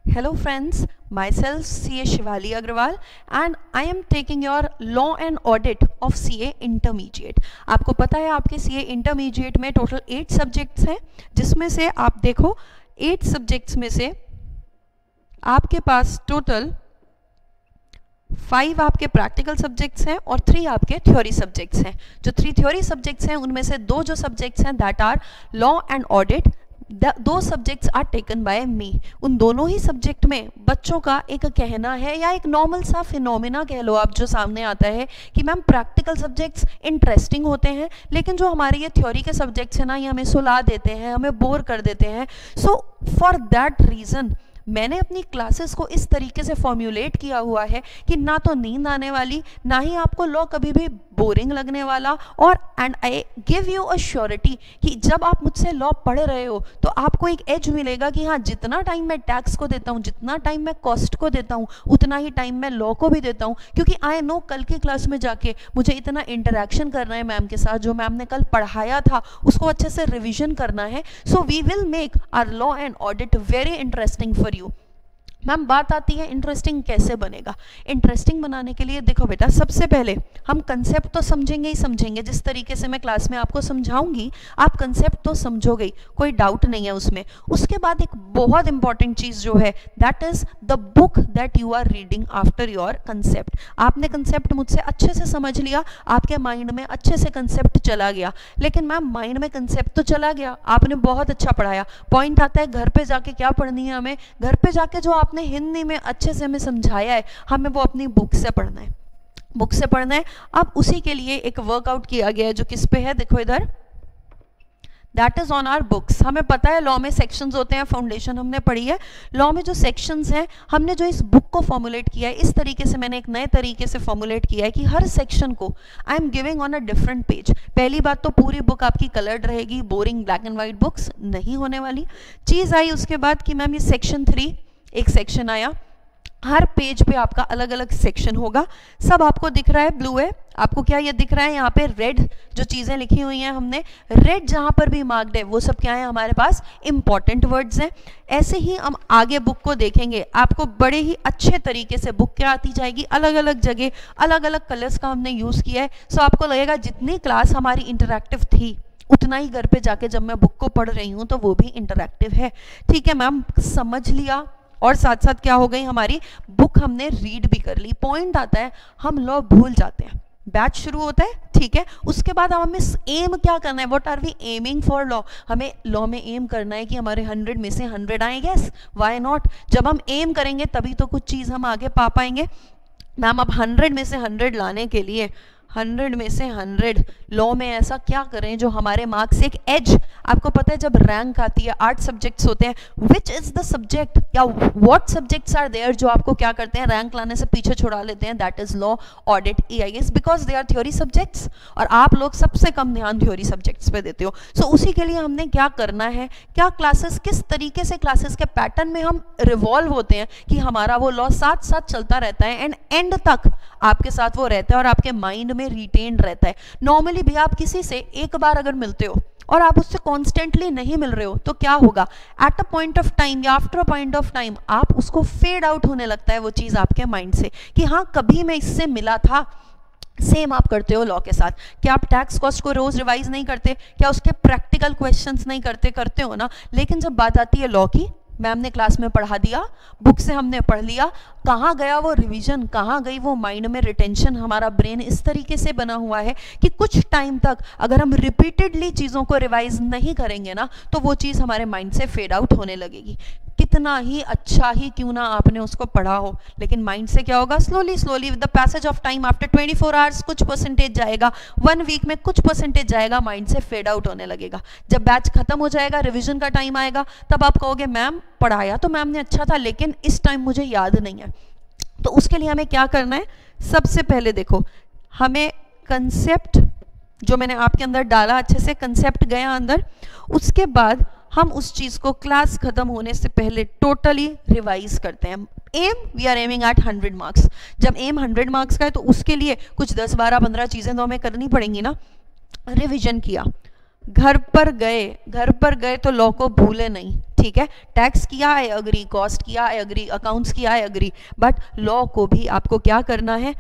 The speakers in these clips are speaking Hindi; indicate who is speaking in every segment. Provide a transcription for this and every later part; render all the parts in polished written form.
Speaker 1: Hello friends, myself CA Shivali Agrawal and I am taking your law and audit of CA Intermediate। आपको पता है आपके CA Intermediate में टोटल 8 सब्जेक्ट्स हैं, जिसमें से आप देखो 8 सब्जेक्ट्स में से आपके पास टोटल 5 आपके प्रैक्टिकल सब्जेक्ट्स हैं और 3 आपके थ्योरी सब्जेक्ट्स हैं। जो 3 थ्योरी सब्जेक्ट्स हैं उनमें से 2 जो सब्जेक्ट्स हैं that are law and audit, 2 subjects are taken by me. उन दोनों ही सब्जेक्ट में बच्चों का एक कहना है या एक नॉर्मल सा फिनोमिना कह लो आप जो सामने आता है कि मैम प्रैक्टिकल सब्जेक्ट्स इंटरेस्टिंग होते हैं, लेकिन जो हमारे ये थ्योरी के सब्जेक्ट्स हैं ना, ये हमें सुला देते हैं, हमें बोर कर देते हैं। सो फॉर दैट रीज़न मैंने अपनी क्लासेस को इस तरीके से फॉर्म्युलेट किया हुआ है कि ना तो नींद आने वाली, ना ही आपको लॉ कभी भी बोरिंग लगने वाला। और and I give you a surety कि जब आप मुझसे लॉ पढ़ रहे हो तो आपको एक एज मिलेगा कि हाँ, जितना टाइम मैं टैक्स को देता हूँ, जितना टाइम मैं कॉस्ट को देता हूँ, उतना ही टाइम मैं लॉ को भी देता हूँ, क्योंकि आई नो कल की क्लास में जाके मुझे इतना इंटरेक्शन करना है मैम के साथ। जो मैम ने कल पढ़ाया था उसको अच्छे से रिविजन करना है। So we will make our law and audit very interesting for you. Ma'am बात आती है इंटरेस्टिंग कैसे बनेगा। इंटरेस्टिंग बनाने के लिए देखो बेटा, सबसे पहले हम कंसेप्ट तो समझेंगे ही समझेंगे। जिस तरीके से मैं क्लास में आपको समझाऊंगी आप कंसेप्ट तो समझोगे ही, कोई डाउट नहीं है उसमें। उसके बाद एक बहुत इंपॉर्टेंट चीज़ जो है that is the book that you are reading after your concept. आपने कंसेप्ट मुझसे अच्छे से समझ लिया, आपके माइंड में अच्छे से कंसेप्ट चला गया, लेकिन मैम माइंड में कंसेप्ट तो चला गया, आपने बहुत अच्छा पढ़ाया, पॉइंट आता है घर पे जाके क्या पढ़नी है हमें। घर पे जाके जो आपने हिंदी में अच्छे से हमें समझाया है, हमें वो अपनी बुक से पढ़ना है, बुक से पढ़ना है। अब उसी के लिए एक वर्कआउट किया गया है जो किस पे है, देखो इधर, that is on our books. हमें पता है लॉ में सेक्शंस होते हैं, फाउंडेशन हमने पढ़ी है। लॉ में जो सेक्शंस हैं, हमने जो इस बुक को फॉर्मुलेट किया है इस तरीके से, मैंने एक नए तरीके से फॉर्मुलेट किया है कि हर सेक्शन को I am giving on a different page. पहली बात तो पूरी बुक आपकी कलर्ड रहेगी, boring black and white books नहीं होने वाली। चीज़ आई उसके बाद कि मैम ये सेक्शन 3 एक सेक्शन आया, हर पेज पे आपका अलग अलग सेक्शन होगा। सब आपको दिख रहा है, ब्लू है, आपको क्या ये दिख रहा है यहाँ पे रेड जो चीज़ें लिखी हुई हैं हमने, रेड जहाँ पर भी मार्क्ड है वो सब क्या है हमारे पास इंपॉर्टेंट वर्ड्स हैं। ऐसे ही हम आगे बुक को देखेंगे, आपको बड़े ही अच्छे तरीके से बुक क्या आती जाएगी, अलग अलग जगह अलग अलग कलर्स का हमने यूज़ किया है। सो आपको लगेगा जितनी क्लास हमारी इंटरैक्टिव थी उतना ही घर पे जाके जब मैं बुक को पढ़ रही हूँ तो वो भी इंटरैक्टिव है। ठीक है मैम, समझ लिया। और साथ साथ क्या हो गई, हमारी बुक हमने रीड भी कर ली। पॉइंट आता है हम लॉ भूल जाते हैं, बैच शुरू होता है, ठीक है, उसके बाद हमें एम क्या करना है, what are we aiming for law. हमें लॉ में एम करना है कि हमारे 100 में से 100 आए। Yes, why not. जब हम एम करेंगे तभी तो कुछ चीज़ हम आगे पा पाएंगे। मैम अब 100 में से 100 लाने के लिए 100 में से 100 लॉ में ऐसा क्या करें जो हमारे मार्क्स एक एज, आपको पता है जब रैंक आती है 8 सब्जेक्ट्स होते हैं, विच इज द सब्जेक्ट या व्हाट सब्जेक्ट्स आर देयर जो आपको क्या करते हैं रैंक लाने से पीछे छुड़ा लेते हैं, that is law, audit, EIS, because they are theory subjects और आप लोग सबसे कम ध्यान थ्योरी सब्जेक्ट्स पे देते हो। सो उसी के लिए हमने क्या करना है, क्या क्लासेस, किस तरीके से क्लासेस के पैटर्न में हम रिवॉल्व होते हैं कि हमारा वो लॉ साथ साथ चलता रहता है एंड एंड तक आपके साथ वो रहता है और आपके माइंड में रिटेन रहता है। नॉर्मली भी आप किसी से एक बार अगर मिलते हो और आप उससे कॉन्स्टेंटली नहीं मिल रहे हो तो क्या होगा, at a point of time या after a point of time आप उसको फेड आउट होने लगता है वो चीज़ आपके माइंड से कि हाँ कभी मैं इससे मिला था। सेम आप करते हो लॉ के साथ। क्या आप टैक्स कॉस्ट को रोज रिवाइज नहीं करते, क्या उसके प्रैक्टिकल क्वेश्चंस नहीं करते, करते हो ना। लेकिन जब बात आती है लॉ की, मैम ने क्लास में पढ़ा दिया, बुक से हमने पढ़ लिया, कहाँ गया वो रिवीजन, कहाँ गई वो माइंड में रिटेंशन। हमारा ब्रेन इस तरीके से बना हुआ है कि कुछ टाइम तक अगर हम रिपीटेडली चीज़ों को रिवाइज नहीं करेंगे ना तो वो चीज़ हमारे माइंड से फेड आउट होने लगेगी। कितना ही अच्छा ही क्यों ना आपने उसको पढ़ा हो, लेकिन माइंड से क्या होगा, slowly slowly with the passage of time, after 24 hours कुछ परसेंटेज जाएगा, 1 वीक में कुछ परसेंटेज जाएगा, माइंड से फेड आउट होने लगेगा। जब बैच खत्म हो जाएगा, रिविजन का टाइम आएगा, तब आप कहोगे मैम पढ़ाया तो मैम ने अच्छा था लेकिन इस टाइम मुझे याद नहीं है। तो उसके लिए हमें क्या करना है, सबसे पहले देखो हमें कंसेप्ट जो मैंने आपके अंदर डाला, अच्छे से कंसेप्ट गया अंदर, उसके बाद हम उस चीज़ को क्लास खत्म होने से पहले टोटली रिवाइज करते हैं। Aim we are aiming at 100 marks. जब एम 100 मार्क्स का है तो उसके लिए कुछ 10, 12, 15 चीज़ें तो हमें करनी पड़ेंगी ना। रिविजन किया, घर पर गए तो लॉ को भूले नहीं, ठीक है। टैक्स किया आई अग्री, कॉस्ट किया आई अग्री, अकाउंट्स किया आई अग्री, बट लॉ को भी आपको क्या करना है,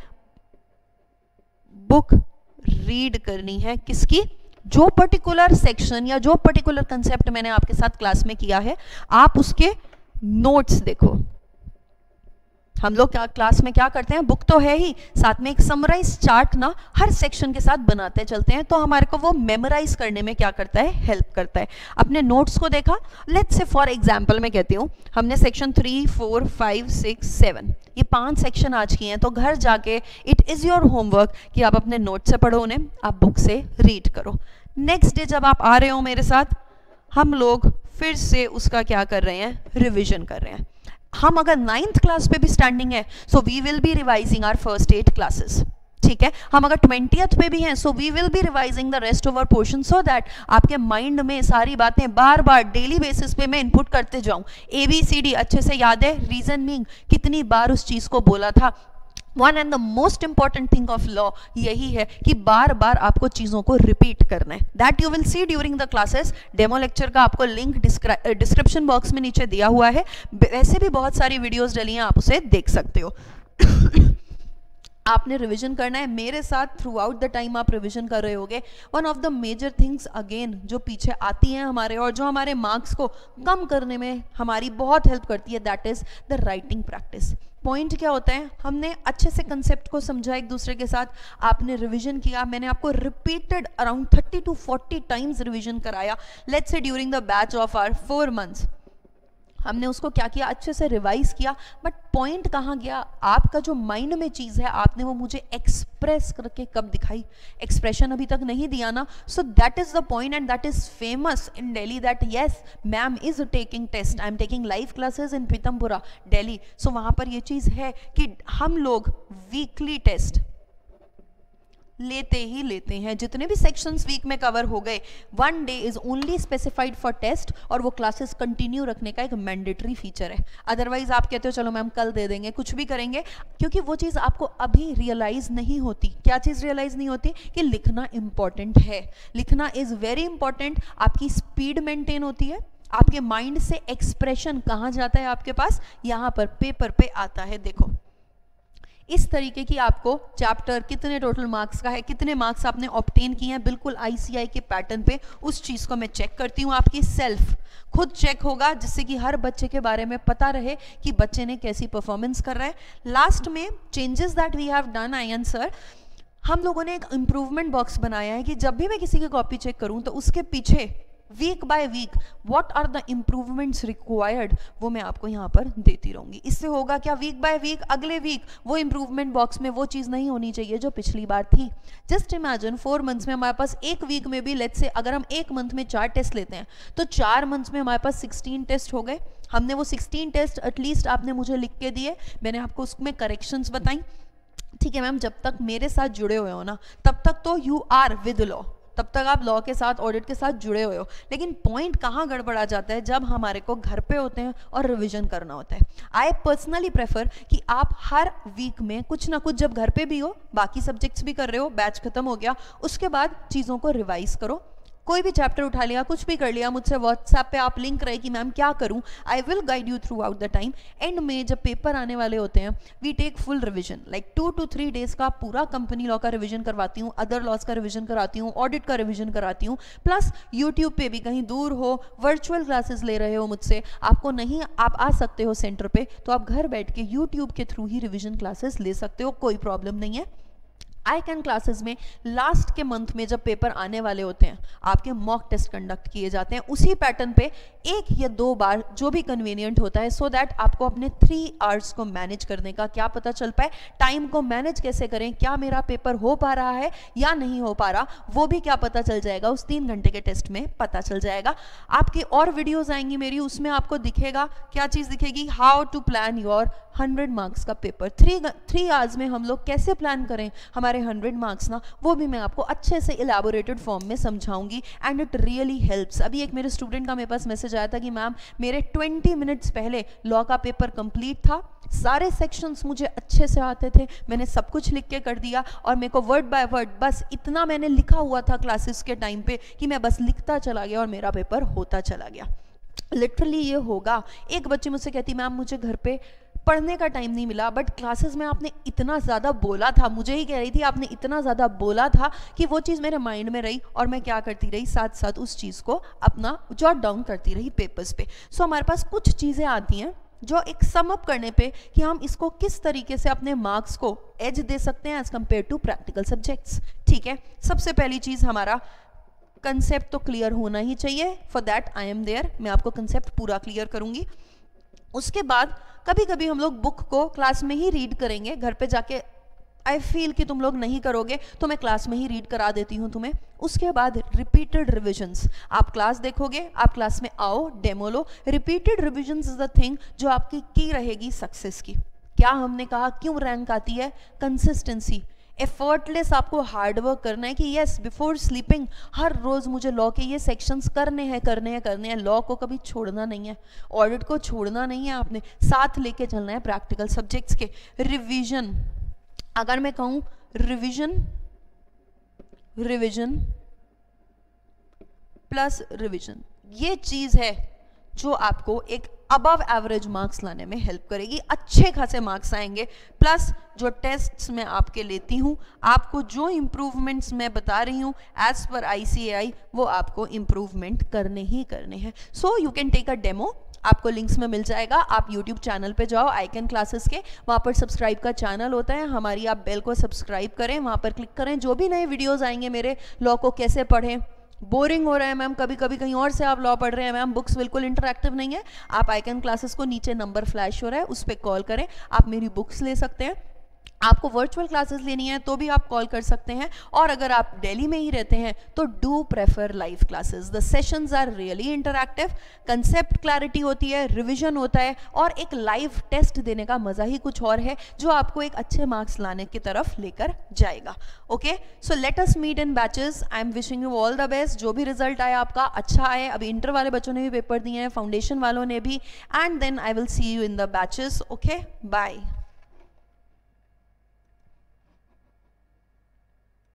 Speaker 1: बुक रीड करनी है। किसकी? जो पर्टिकुलर सेक्शन या जो पर्टिकुलर कंसेप्ट मैंने आपके साथ क्लास में किया है, आप उसके नोट्स देखो। हम लोग क्या क्लास में क्या करते हैं, बुक तो है ही, साथ में एक समराइज चार्ट ना हर सेक्शन के साथ बनाते चलते हैं, तो हमारे को वो मेमोराइज करने में क्या करता है, हेल्प करता है। अपने नोट्स को देखा, लेट्स से फॉर एग्जांपल मैं कहती हूँ, हमने सेक्शन 3, 4, 5, 6, 7 ये 5 सेक्शन आज किए हैं, तो घर जाके इट इज़ योर होमवर्क कि आप अपने नोट से पढ़ो उन्हें, आप बुक से रीड करो। नेक्स्ट डे जब आप आ रहे हो मेरे साथ, हम लोग फिर से उसका क्या कर रहे हैं, रिविजन कर रहे हैं। हम अगर 9th क्लास पे भी स्टैंडिंग है, so we will be revising our first 8 classes, ठीक है। हम अगर 20th पे भी हैं, so we will be revising the rest of our portion, so that आपके माइंड में सारी बातें बार बार डेली बेसिस पे मैं इनपुट करते जाऊं। ABCD अच्छे से याद है, रीजनिंग कितनी बार उस चीज को बोला था। One and the most important thing of law यही है कि बार बार आपको चीजों को रिपीट करना है। That you will see during the classes. Demo lecture का आपको लिंक डिस्क्रिप्शन बॉक्स में नीचे दिया हुआ है, वैसे भी बहुत सारी वीडियोस डली हैं, आप उसे देख सकते हो। आपने रिवीजन करना है मेरे साथ, थ्रू आउट द टाइम आप रिवीजन कर रहे होगे। One of the major things again जो पीछे आती हैं हमारे और जो हमारे मार्क्स को कम करने में हमारी बहुत हेल्प करती है, that is the writing practice. Point क्या होता है, हमने अच्छे से कंसेप्ट को समझा एक दूसरे के साथ, आपने रिवीजन किया, मैंने आपको repeated around 30 to 40 times revision कराया। Let's say during the batch of our 4 months हमने उसको क्या किया, अच्छे से रिवाइज किया, बट पॉइंट कहाँ गया, आपका जो माइंड में चीज़ है आपने वो मुझे एक्सप्रेस करके कब दिखाई, एक्सप्रेशन अभी तक नहीं दिया ना। So that is the point and that is famous in Delhi, that yes ma'am is taking test, I am taking live classes in Pitampura Delhi. So वहाँ पर ये चीज़ है कि हम लोग वीकली टेस्ट लेते ही लेते हैं। जितने भी सेक्शंस वीक में कवर हो गए, 1 day is only specified for test, और वो क्लासेस कंटिन्यू रखने का एक मैंडेटरी फीचर है। अदरवाइज आप कहते हो चलो मैम कल दे देंगे, कुछ भी करेंगे, क्योंकि वो चीज़ आपको अभी रियलाइज नहीं होती। क्या चीज़ रियलाइज नहीं होती? कि लिखना इंपॉर्टेंट है, लिखना इज वेरी इंपॉर्टेंट। आपकी स्पीड मेंटेन होती है, आपके माइंड से एक्सप्रेशन कहाँ जाता है आपके पास, यहाँ पर पेपर पे आता है। देखो इस तरीके की आपको चैप्टर कितने टोटल मार्क्स का है, कितने मार्क्स आपने ऑब्टेन किए हैं, बिल्कुल ICI के पैटर्न पे उस चीज़ को मैं चेक करती हूँ। आपकी सेल्फ खुद चेक होगा, जिससे कि हर बच्चे के बारे में पता रहे कि बच्चे ने कैसी परफॉर्मेंस कर रहा है। लास्ट में changes that we have done ion sir, हम लोगों ने एक इम्प्रूवमेंट बॉक्स बनाया है कि जब भी मैं किसी की कॉपी चेक करूँ तो उसके पीछे week by week what are the improvements required, वो मैं आपको यहाँ पर देती रहूँगी। इससे होगा क्या, वीक बाय वीक अगले वीक वो इम्प्रूवमेंट बॉक्स में वो चीज़ नहीं होनी चाहिए जो पिछली बार थी। जस्ट इमेजिन 4 months में हमारे पास एक वीक में भी, लेट्स से अगर हम एक मंथ में 4 टेस्ट लेते हैं तो 4 months में हमारे पास 16 टेस्ट हो गए। हमने वो 16 टेस्ट एटलीस्ट आपने मुझे लिख के दिए, मैंने आपको उसमें करेक्शंस बताई। ठीक है मैम, जब तक मेरे साथ जुड़े हुए हो ना तब तक तो यू आर विद लॉ, तब तक आप लॉ के साथ, ऑडिट के साथ जुड़े हुए हो। लेकिन पॉइंट कहाँ गड़बड़ा जाता है, जब हमारे को घर पे होते हैं और रिवीजन करना होता है। आई पर्सनली प्रेफर कि आप हर वीक में कुछ ना कुछ, जब घर पे भी हो, बाकी सब्जेक्ट्स भी कर रहे हो, बैच खत्म हो गया, उसके बाद चीज़ों को रिवाइज करो। कोई भी चैप्टर उठा लिया, कुछ भी कर लिया, मुझसे व्हाट्सएप पे आप लिंक रहे कि मैम क्या करूं, I will guide you throughout the time. End में जब पेपर आने वाले होते हैं, we take full revision, like 2 to 3 days का पूरा कंपनी लॉ का रिवीजन करवाती हूँ, अदर लॉज का रिवीजन कराती हूँ, ऑडिट का रिवीजन कराती हूँ, प्लस यूट्यूब पे भी कहीं दूर हो, वर्चुअल क्लासेस ले रहे हो मुझसे, आपको नहीं, आप आ सकते हो सेंटर पे, तो आप घर बैठ के यूट्यूब के थ्रू ही रिवीजन क्लासेस ले सकते हो, कोई प्रॉब्लम नहीं है। आई कैन क्लासेस में लास्ट के मंथ में जब पेपर आने वाले होते हैं, आपके मॉक टेस्ट कंडक्ट किए जाते हैं उसी पैटर्न पे 1 या 2 बार, जो भी कन्वीनियंट होता है, सो दैट आपको अपने 3 hours को मैनेज करने का क्या पता चल पाए, टाइम को मैनेज कैसे करें, क्या मेरा पेपर हो पा रहा है या नहीं हो पा रहा, वो भी क्या पता चल जाएगा, उस 3 घंटे के टेस्ट में पता चल जाएगा। आपकी और वीडियोज आएंगी मेरी, उसमें आपको दिखेगा, क्या चीज़ दिखेगी, how to plan your 100 marks का पेपर। 3 hours में हम लोग कैसे प्लान करें हमारे सारे 100 मार्क्स ना, वो भी मैं आपको अच्छे से इलेबोरेटेड फॉर्म में समझाऊंगी एंड इट रियली हेल्प्स। अभी एक मेरे स्टूडेंट का मेरे पास मैसेज आया था कि मैम मेरे 20 मिनट्स पहले लॉ का पेपर कंप्लीट था, सारे सेक्शंस मुझे अच्छे से आते थे, मैंने सब कुछ लिख के कर दिया और मेरे को वर्ड बाय वर्ड बस इतना मैंने लिखा हुआ था क्लासेस के टाइम पे कि मैं बस लिखता चला गया और मेरा पेपर होता चला गया। लिटरली ये होगा। एक बच्ची मुझसे कहती मैम मुझे घर पे पढ़ने का टाइम नहीं मिला, बट क्लासेस में आपने इतना ज़्यादा बोला था, मुझे ही कह रही थी आपने इतना ज़्यादा बोला था कि वो चीज़ मेरे माइंड में रही और मैं क्या करती रही, साथ साथ उस चीज़ को अपना जॉट डाउन करती रही पेपर्स पे। सो हमारे पास कुछ चीज़ें आती हैं जो एक सम अप करने पे कि हम इसको किस तरीके से अपने मार्क्स को एज दे सकते हैं as compared to practical subjects. ठीक है, सबसे पहली चीज़ हमारा कंसेप्ट तो क्लियर होना ही चाहिए। For that I am there, मैं आपको कंसेप्ट पूरा क्लियर करूंगी। उसके बाद कभी कभी हम लोग बुक को क्लास में ही रीड करेंगे, घर पे जाके आई फील कि तुम लोग नहीं करोगे तो मैं क्लास में ही रीड करा देती हूँ तुम्हें। उसके बाद रिपीटेड रिविजन्स, आप क्लास देखोगे, आप क्लास में आओ, demo low. Repeated revisions is the thing जो आपकी की रहेगी सक्सेस की। क्या हमने कहा, क्यों रैंक आती है? कंसिस्टेंसी। एफर्टलेस आपको हार्डवर्क करना है कि यस बिफोर स्लीपिंग हर रोज मुझे लॉ के ये सेक्शंस करने हैं। लॉ को कभी छोड़ना नहीं है, ऑडिट को छोड़ना नहीं है, आपने साथ लेके चलना है प्रैक्टिकल सब्जेक्ट्स के। रिवीजन, अगर मैं कहूँ रिवीजन प्लस रिवीजन, ये चीज है जो आपको एक अबव एवरेज मार्क्स लाने में हेल्प करेगी, अच्छे खासे मार्क्स आएंगे। प्लस जो टेस्ट्स मैं आपके लेती हूँ, आपको जो इम्प्रूवमेंट्स मैं बता रही हूँ एज पर ICAI, वो आपको इम्प्रूवमेंट करने ही करने हैं। So you can take a demo, आपको लिंक्स में मिल जाएगा। आप YouTube चैनल पे जाओ आइकन क्लासेस के, वहाँ पर सब्सक्राइब का चैनल होता है हमारी, आप बेल को सब्सक्राइब करें, वहाँ पर क्लिक करें। जो भी नए वीडियोज़ आएंगे मेरे, लॉ को कैसे पढ़ें, बोरिंग हो रहा है मैम, कभी कभी कहीं और से आप लॉ पढ़ रहे हैं मैम, बुक्स बिल्कुल इंटरैक्टिव नहीं है, आप आइकन क्लासेस को नीचे नंबर फ्लैश हो रहा है उस पर कॉल करें, आप मेरी बुक्स ले सकते हैं। आपको वर्चुअल क्लासेस लेनी है तो भी आप कॉल कर सकते हैं, और अगर आप दिल्ली में ही रहते हैं तो do prefer live classes. The sessions are really interactive, concept clarity होती है, रिवीजन होता है, और एक लाइव टेस्ट देने का मजा ही कुछ और है जो आपको एक अच्छे मार्क्स लाने की तरफ लेकर जाएगा। Okay, so let us meet in batches. I am wishing you all the best. जो भी रिजल्ट आया आपका अच्छा आए। अभी इंटर वाले बच्चों ने भी पेपर दिए हैं, फाउंडेशन वालों ने भी, and then I will see you in the batches. Okay, bye.